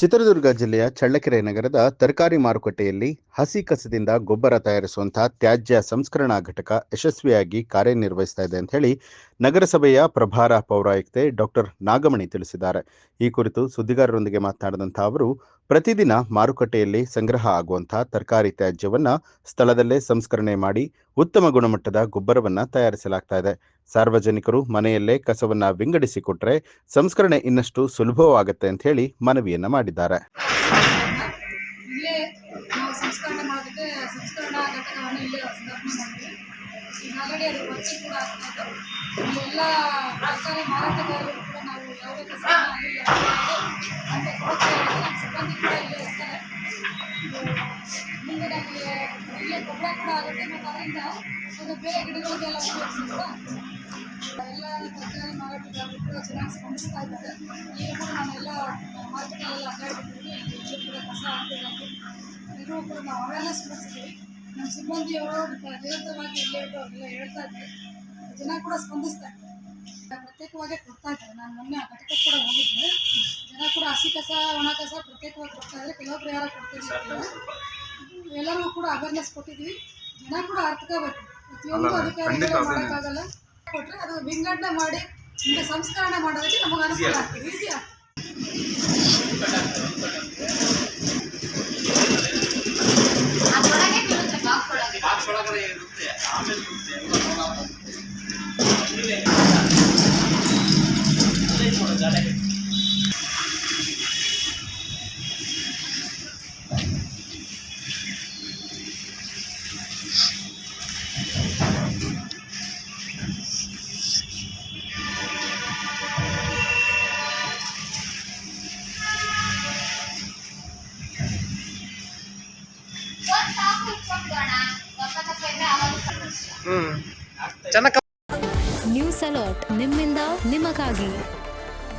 ಚಿತ್ರದುರ್ಗ ಜಿಲ್ಲೆಯ ಚಳ್ಳಕೆರೆ ನಗರದ ತರಕಾರಿ ಮಾರುಕಟ್ಟೆಯಲ್ಲಿ ಹಸಿ ಕಸದಿಂದ ಗೊಬ್ಬರ ತಯಾರಿಸುವಂತಹ ತ್ಯಾಜ್ಯ ಸಂಸ್ಕರಣಾ ಘಟಕ ಯಶಸ್ವಿಯಾಗಿ ಕಾರ್ಯನಿರ್ವಹಿಸ್ತಾ ಇದೆ ಅಂತ ಹೇಳಿ ನಗರಸಭೆಯ ಪ್ರಭಾರ ಪೌರಾಯುಕ್ತೆ ಡಾಕ್ಟರ್ ನಾಗಮಣಿ ತಿಳಿಸಿದ್ದಾರೆ. ಈ ಕುರಿತು ಸುದ್ದಿಗಾರರೊಂದಿಗೆ ಮಾತನಾಡಿದಂತಹ ಅವರು, ಪ್ರತಿದಿನ ಮಾರುಕಟ್ಟೆಯಲ್ಲಿ ಸಂಗ್ರಹ ಆಗುವಂತಹ ತರಕಾರಿ ತ್ಯಾಜ್ಯವನ್ನ ಸ್ಥಳದಲ್ಲೇ ಸಂಸ್ಕರಣೆ ಮಾಡಿ ಉತ್ತಮ ಗುಣಮಟ್ಟದ ಗೊಬ್ಬರವನ್ನ ತಯಾರಿಸಲಾಗ್ತಾ ಇದೆ. ಸಾರ್ವಜನಿಕರು ಮನೆಯಲ್ಲೇ ಕಸವನ್ನ ವಿಂಗಡಿಸಿಕೊಟ್ರೆ ಸಂಸ್ಕರಣೆ ಇನ್ನಷ್ಟು ಸುಲಭವಾಗುತ್ತೆ ಅಂತ ಹೇಳಿ ಮನವಿಯನ್ನ ಮಾಡಿದ್ದಾರೆ. ಇಲ್ಲೇ ನಾವು ಸಂಸ್ಕರಣೆ ಮಾಡೋದಕ್ಕೆ ಸಂಸ್ಕರಣಾ ಘಟಕವನ್ನು ಇಲ್ಲೇ ಸ್ಥಾಪನೆ ಮಾಡಿದ್ವಿ. ಈಗಾಗಲೇ ಅದು ವರ್ಕಿಂಗ್ ಕೂಡ ಆಗ್ತಾ ಇದೆ. ಇಲ್ಲೆಲ್ಲ ತರಕಾರಿ ಮಾರಾಟಗಾರರು ಕೂಡ ನಾವು ಯಾವುದೇ ಕಸವನ್ನು ನಮಗೆ ಕೊಡುತ್ತೆ. ನಮ್ಮ ಸಿಬ್ಬಂದಿ ಕೂಡ ಇಲ್ಲೇ ಇರ್ತಾರೆ. ಮುಂದೆ ನಮಗೆ ಇಲ್ಲೇ ಗೊಬ್ಬರ ಕೂಡ ಆಗುತ್ತೆ ಮತ್ತು ಅದರಿಂದ ಅದು ಬೇರೆ ಗಿಡಗಳಿಗೆಲ್ಲ ಉಪಯೋಗಿಸಿದ್ರೆ ಎಲ್ಲ ತರಕಾರಿ ಮಾರಾಟಗಾರರು ಕೂಡ ಚೆನ್ನಾಗಿ ಸ್ಪಂದಿಸ್ತಾ ಇದ್ದಾರೆ. ಈಗ ಕೂಡ ನಾನೆಲ್ಲ ಮಾರ್ಕೆಟಲ್ಲೆಲ್ಲ ಅಡ್ಡಾಡ್ತಿದ್ದೀವಿ. ಇಲ್ಲಿ ಕೂಡ ಕಸ ಹಾಕಬೇಕು, ಎಲ್ಲರೂ ಕೂಡ ನಾವು ಅವೇರ್ನೆಸ್ ಮಾಡಿಸ್ತೀವಿ. ನಮ್ಮ ಸಿಬ್ಬಂದಿಯವರು ನಿರಂತರವಾಗಿ ಇಲ್ಲೇ ಅವ್ರಿಗೆಲ್ಲ ಹೇಳ್ತಾ ಇದ್ದಾರೆ. ಜನ ಕೂಡ ಸ್ಪಂದಿಸ್ತಾ ಇದ್ದಾರೆ, ಪ್ರತ್ಯೇಕವಾಗಿ ಕೊಡ್ತಾ ಇದ್ದಾರೆ. ನಾನು ಮೊನ್ನೆ ಆ ಘಟಕಕ್ಕೆ ಕೂಡ ಹೋಗಿದ್ದೆ. ಜನ ಕೂಡ ಹಸಿ ಕಸ ಒಣ ಕಸ ಪ್ರತ್ಯೇಕವಾಗಿ ಕೊಡ್ತಾ ಇದ್ದಾರೆ. ಕೆಲವೊಬ್ರು ಯಾರು ಕೊಡ್ತಿದ್ದೀವಿ, ಎಲ್ಲರಿಗೂ ಕೂಡ ಅವೇರ್ನೆಸ್ ಕೊಟ್ಟಿದ್ವಿ. ಜನ ಕೂಡ ಅರ್ಥಕೋಬೇಕು. ಪ್ರತಿಯೊಂದು ಅಧಿಕಾರಿಗಳು ಮಾಡೋಕ್ಕಾಗಲ್ಲ. ಕೊಟ್ಟರೆ ಅದು ವಿಂಗಡಣೆ ಮಾಡಿ ಈಗ ಸಂಸ್ಕರಣೆ ಮಾಡೋದಕ್ಕೆ ನಮಗೆ ಅನುಕೂಲ ಆಗ್ತದೆ, ಈಸಿ ಆಗ್ತದೆ. ನ್ಯೂಸ್ ಅಲರ್ಟ್ ನಿಮ್ಮಿಂದ ನಿಮಗಾಗಿ.